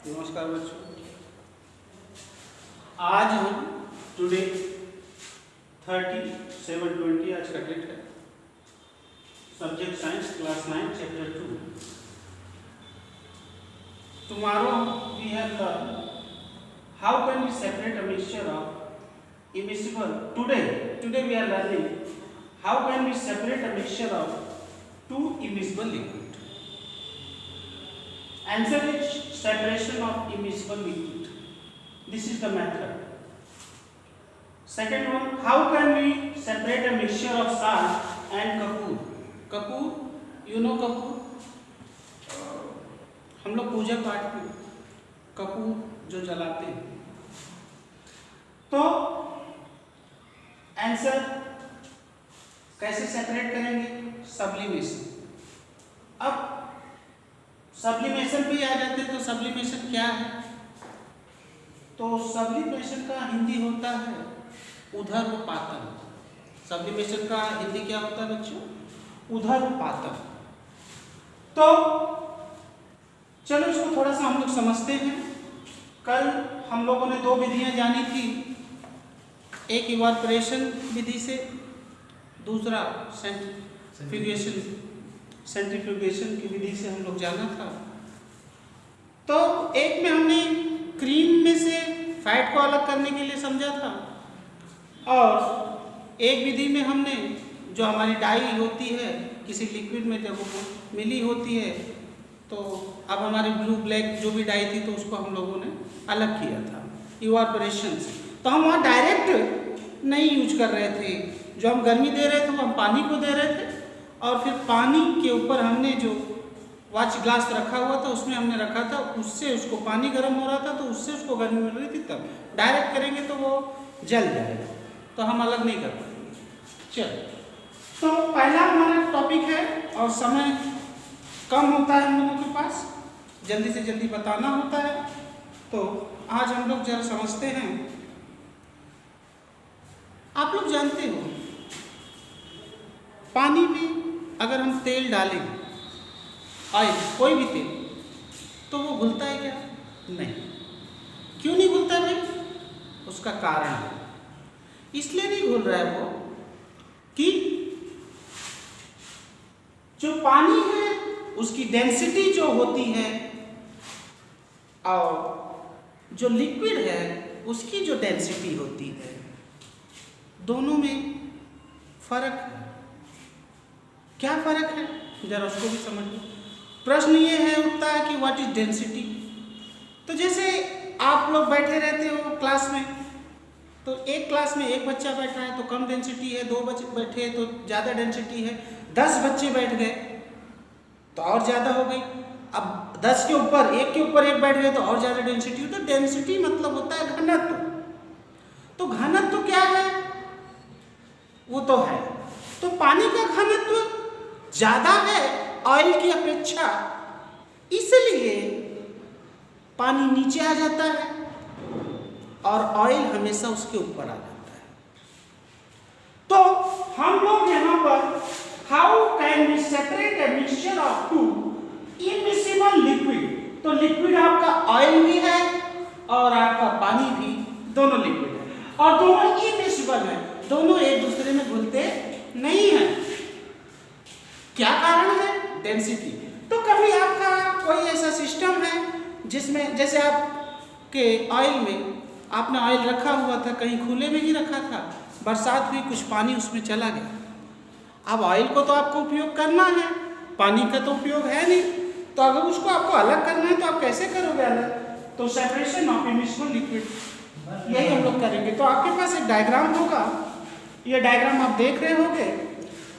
नमस्कार बच्चों, आज हम टुडे 3720 आज का डेट है। Subject science class 9 chapter 2। Tomorrow we have learn how can we separate a mixture of immiscible. Today we are learning how can we separate a mixture of two immiscible liquid. Answer is separation of immiscible liquid. This is the method. Second one, how can we separate a mixture of salt and kapoor? Kapoor, you know kapoor? हम लोग पूजा पाठ में कपूर जो जलाते हैं। तो answer कैसे separate करेंगे? सब्लिमेशन। अब सब्लिमेशन पे आ जाते हैं तो सब्लिमेशन क्या है? तो सब्लिमेशन का हिंदी होता है उधर्वपातन। सब्लिमेशन का हिंदी क्या होता है बच्चों? उधर्वपातन। तो चलो इसको थोड़ा सा हम लोग समझते हैं। कल हम लोगों ने दो विधियां जानी थी, एक इवापोरेशन विधि से, दूसरा सेंट्रीफ्यूगेशन की विधि से हम लोग जाना था। तो एक में हमने क्रीम में से फैट को अलग करने के लिए समझा था, और एक विधि में हमने जो हमारी डाई होती है किसी लिक्विड में जब वो मिली होती है, तो अब हमारी ब्लू ब्लैक जो भी डाई थी तो उसको हम लोगों ने अलग किया था इवापोरेशन से। तो हम वहाँ डायरेक्ट नहीं यूज कर रहे थे, जो हम गर्मी दे रहे थे वो हम पानी को दे रहे थे, और फिर पानी के ऊपर हमने जो वॉच ग्लास रखा हुआ था उसमें हमने रखा था, उससे उसको पानी गर्म हो रहा था तो उससे उसको गर्मी मिल रही थी। तब डायरेक्ट करेंगे तो वो जल जाएगा, तो हम अलग नहीं कर पाएंगे। चलो, तो पहला हमारा टॉपिक है और समय कम होता है हम लोगों के पास, जल्दी से जल्दी बताना होता है। तो आज हम लोग जरा समझते हैं। आप लोग जानते हो पानी में अगर हम तेल डालें, ऑयल कोई भी तेल, तो वो घुलता है क्या? नहीं। क्यों नहीं घुलता भाई? उसका कारण है, इसलिए नहीं घुल रहा है वो कि जो पानी है उसकी डेंसिटी जो होती है और जो लिक्विड है उसकी जो डेंसिटी होती है, दोनों में फर्क है। क्या फर्क है जरा उसको भी समझ लो। प्रश्न ये है उठता है कि व्हाट इज डेंसिटी। तो जैसे आप लोग बैठे रहते हो क्लास में, तो एक क्लास में एक बच्चा बैठा है तो कम डेंसिटी है, दो बच्चे बैठे हैं तो ज़्यादा डेंसिटी है, 10 बच्चे बैठ गए तो और ज़्यादा हो गई। अब 10 के ऊपर एक के ऊपर एक बैठ गए तो और ज़्यादा डेंसिटी हो। तो डेंसिटी मतलब होता है घनत्व। तो घनत्व क्या है? वो तो है, तो पानी का घनत्व ज़्यादा है ऑयल की अपेक्षा, इसलिए पानी नीचे आ जाता है और ऑयल हमेशा उसके ऊपर आ जाता है। तो हम लोग यहाँ पर how can we separate a mixture of two immiscible liquid. तो लिक्विड आपका ऑयल भी है और आपका पानी भी, दोनों लिक्विड है और दोनों इमिसिबल है, दोनों एक दूसरे में घुलते नहीं है। क्या कारण है? डेंसिटी। तो कभी आपका कोई ऐसा सिस्टम है जिसमें, जैसे आपके ऑयल में आपने ऑयल रखा हुआ था, कहीं खुले में ही रखा था, बरसात हुई, कुछ पानी उसमें चला गया। अब ऑयल को तो आपको उपयोग करना है, पानी का तो उपयोग है नहीं, तो अगर उसको आपको अलग करना है तो आप कैसे करोगे अलग? तो सेपरेशन ऑफ इमिसिबल लिक्विड यही हम लोग करेंगे। तो आपके पास एक डायग्राम होगा, ये डायग्राम आप देख रहे होंगे।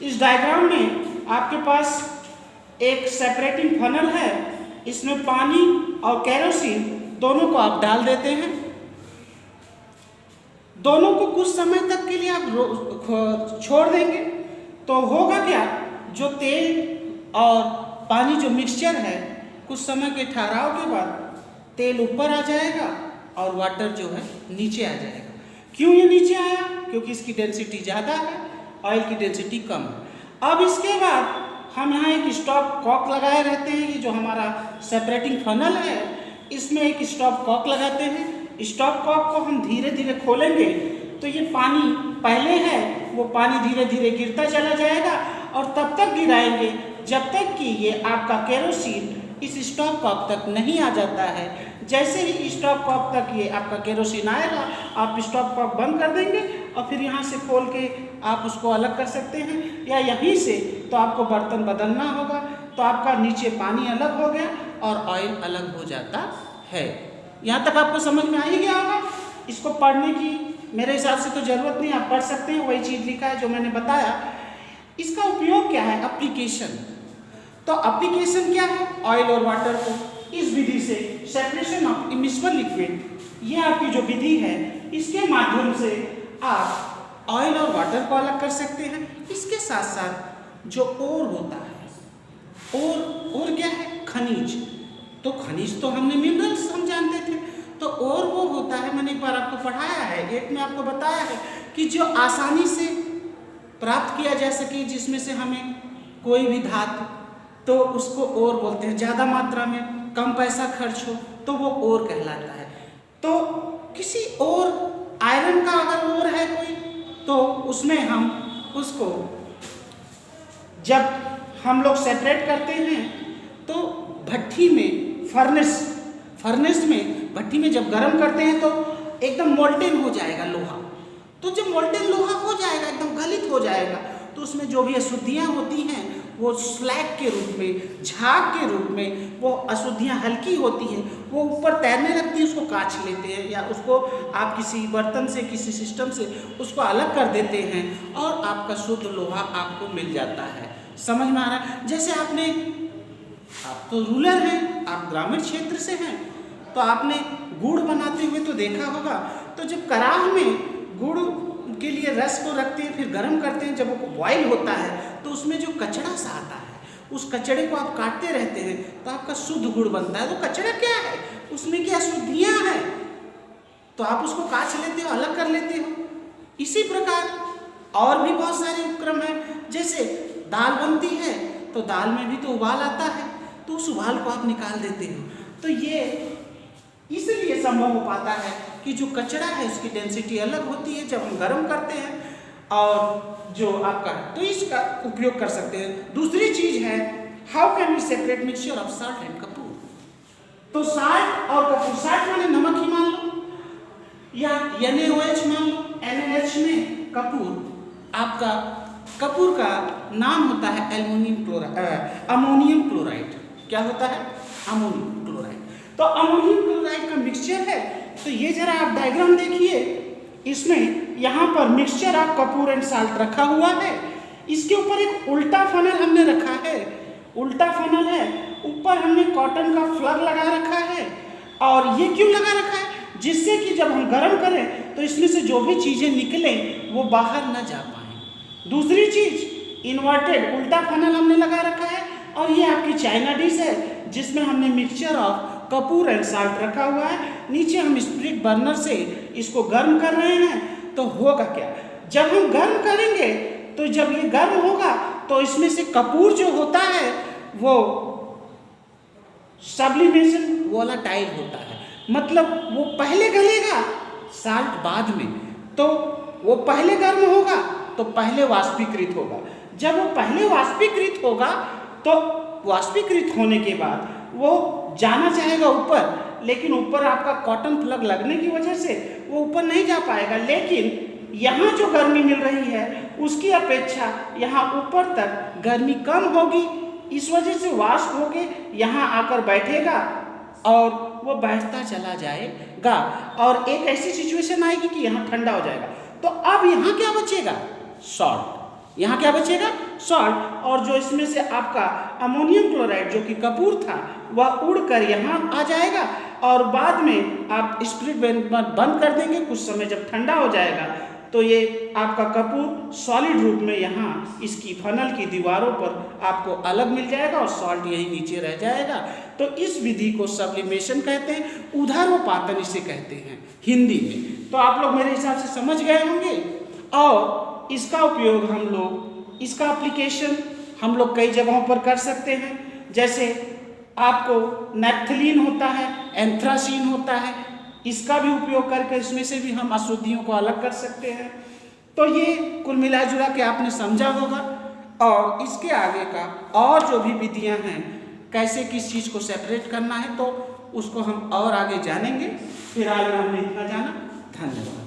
इस डायग्राम में आपके पास एक सेपरेटिंग फनल है, इसमें पानी और केरोसिन दोनों को आप डाल देते हैं। दोनों को कुछ समय तक के लिए आप छोड़ देंगे तो होगा क्या? जो तेल और पानी जो मिक्सचर है, कुछ समय के ठहराव के बाद तेल ऊपर आ जाएगा और वाटर जो है नीचे आ जाएगा। क्यों ये नीचे आया? क्योंकि इसकी डेंसिटी ज़्यादा है, ऑयल की डेंसिटी कम है। अब इसके बाद हम यहाँ एक स्टॉप कॉक लगाए रहते हैं, ये जो हमारा सेपरेटिंग फनल है इसमें एक स्टॉप कॉक लगाते हैं। स्टॉप कॉक को हम धीरे धीरे खोलेंगे तो ये पानी पहले है वो पानी धीरे धीरे गिरता चला जाएगा और तब तक गिराएंगे जब तक कि ये आपका केरोसिन इस स्टॉप कॉक तक नहीं आ जाता है। जैसे ही स्टॉप कॉक तक ये आपका केरोसिन आएगा आप स्टॉप कॉक बंद कर देंगे और फिर यहाँ से खोल के आप उसको अलग कर सकते हैं, या यहीं से तो आपको बर्तन बदलना होगा तो आपका नीचे पानी अलग हो गया और ऑयल अलग हो जाता है। यहाँ तक आपको समझ में आ ही गया होगा। इसको पढ़ने की मेरे हिसाब से तो ज़रूरत नहीं, आप पढ़ सकते हैं, वही चीज़ लिखा है जो मैंने बताया। इसका उपयोग क्या है? एप्लीकेशन। तो एप्लीकेशन क्या है? ऑयल और वाटर को इस विधि से सेपरेशन ऑफ इमिसिबल लिक्विड, ये आपकी जो विधि है इसके माध्यम से आप ऑयल और वाटर को अलग कर सकते हैं। इसके साथ साथ जो ओर होता है, और क्या है? खनिज। तो खनिज तो हमने मिनरल्स हम जानते थे, तो और वो होता है, मैंने एक बार आपको पढ़ाया है, एक में आपको बताया है कि जो आसानी से प्राप्त किया जा सके, जिसमें से हमें कोई भी धातु, तो उसको और बोलते हैं। ज़्यादा मात्रा में कम पैसा खर्च हो तो वो और कहलाता है। तो किसी और आयरन का अगर और है कोई तो उसमें हम उसको जब हम लोग सेपरेट करते हैं तो भट्ठी में फर्नेस में भट्टी में जब गर्म करते हैं तो एकदम मोल्टेन हो जाएगा लोहा। तो जब मोल्टेन लोहा हो जाएगा, एकदम गलित हो जाएगा, तो उसमें जो भी अशुद्धियाँ होती हैं वो स्लैग के रूप में, झाग के रूप में, वो अशुद्धियाँ हल्की होती हैं, वो ऊपर तैरने लगती हैं, उसको काछ लेते हैं या उसको आप किसी बर्तन से, किसी सिस्टम से उसको अलग कर देते हैं और आपका शुद्ध लोहा आपको मिल जाता है। समझ में आ रहा है? जैसे आप तो रूरल हैं, आप ग्रामीण क्षेत्र से हैं, तो आपने गुड़ बनाते हुए तो देखा होगा। तो जब कढ़ाई में गुड़ के लिए रस को रखते हैं, फिर गर्म करते हैं, जब वो बॉयल होता है तो उसमें जो कचड़ा सा आता है, उस कचड़े को आप काटते रहते हैं तो आपका शुद्ध गुड़ बनता है। तो कचड़ा क्या है? उसमें क्या अशुद्धियाँ हैं, तो आप उसको काट लेते हो, अलग कर लेते हो। इसी प्रकार और भी बहुत सारे उपक्रम हैं। जैसे दाल बनती है तो दाल में भी तो उबाल आता है, तो उस उबाल को आप निकाल देते हो। तो ये इसलिए संभव हो पाता है कि जो कचरा है उसकी डेंसिटी अलग होती है जब हम गर्म करते हैं और जो आपका, तो इसका उपयोग कर सकते हैं। दूसरी चीज है, how can we separate mixture of salt and कपूर। तो साल्ट और कपूर, साल्ट माने नमक ही मान लो या NaOH मान लो, NaH में कपूर, आपका कपूर का नाम होता है अमोनियम क्लोराइड। क्या होता है? Ammonium chloride. तो अमोनियम क्लोराइड का मिक्सचर है। तो ये जरा आप डायग्राम देखिए, इसमें यहाँ पर mixture of Kapoor and salt रखा हुआ है, इसके ऊपर एक उल्टा फनल हमने रखा है, उल्टा फनल है, ऊपर हमने कॉटन का फ्लग लगा रखा है। और ये क्यों लगा रखा है? जिससे कि जब हम गर्म करें तो इसमें से जो भी चीज़ें निकलें वो बाहर न जा पाएँ। दूसरी चीज़, इन्वर्टेड उल्टा फनल हमने लगा रखा है। और ये आपकी चाइना डिश है जिसमें हमने mixture of Kapoor and salt रखा हुआ है। नीचे हम स्प्रिट बर्नर से इसको गर्म कर रहे हैं। तो होगा क्या, जब हम गर्म करेंगे तो जब ये गर्म होगा तो इसमें से कपूर जो होता है वो सब्लिमेशन वोलाटाइल होता है, मतलब वो पहले गलेगा, साल्ट बाद में। तो वो पहले गर्म होगा तो पहले वाष्पीकृत होगा। जब वो पहले वाष्पीकृत होगा तो वाष्पीकृत होने के बाद वो जाना चाहेगा ऊपर, लेकिन ऊपर आपका कॉटन प्लग लगने की वजह से वो ऊपर नहीं जा पाएगा। लेकिन यहाँ जो गर्मी मिल रही है उसकी अपेक्षा यहाँ ऊपर तक गर्मी कम होगी, इस वजह से वाष्प होके यहाँ आकर बैठेगा और वो बैठता चला जाएगा और एक ऐसी सिचुएशन आएगी कि यहाँ ठंडा हो जाएगा। तो अब यहाँ क्या बचेगा? सॉल्ट। यहाँ क्या बचेगा? सॉल्ट। और जो इसमें से आपका अमोनियम क्लोराइड जो कि कपूर था वह उड़कर यहाँ आ जाएगा और बाद में आप स्प्रिट बंद कर देंगे। कुछ समय जब ठंडा हो जाएगा तो ये आपका कपूर सॉलिड रूप में यहाँ इसकी फनल की दीवारों पर आपको अलग मिल जाएगा और सॉल्ट यही नीचे रह जाएगा। तो इस विधि को सब्लिमेशन कहते हैं, उधारोपातन इसे कहते हैं हिंदी में। तो आप लोग मेरे हिसाब से समझ गए होंगे। और इसका उपयोग हम लोग, इसका एप्लीकेशन हम लोग कई जगहों पर कर सकते हैं। जैसे आपको नैप्थलीन होता है, एंथ्रासीन होता है, इसका भी उपयोग करके इसमें से भी हम अशुद्धियों को अलग कर सकते हैं। तो ये कुल मिला जुला के आपने समझा होगा। और इसके आगे का और जो भी विधियां हैं, कैसे किस चीज़ को सेपरेट करना है, तो उसको हम और आगे जानेंगे। फिलहाल में हमने इतना जाना। धन्यवाद।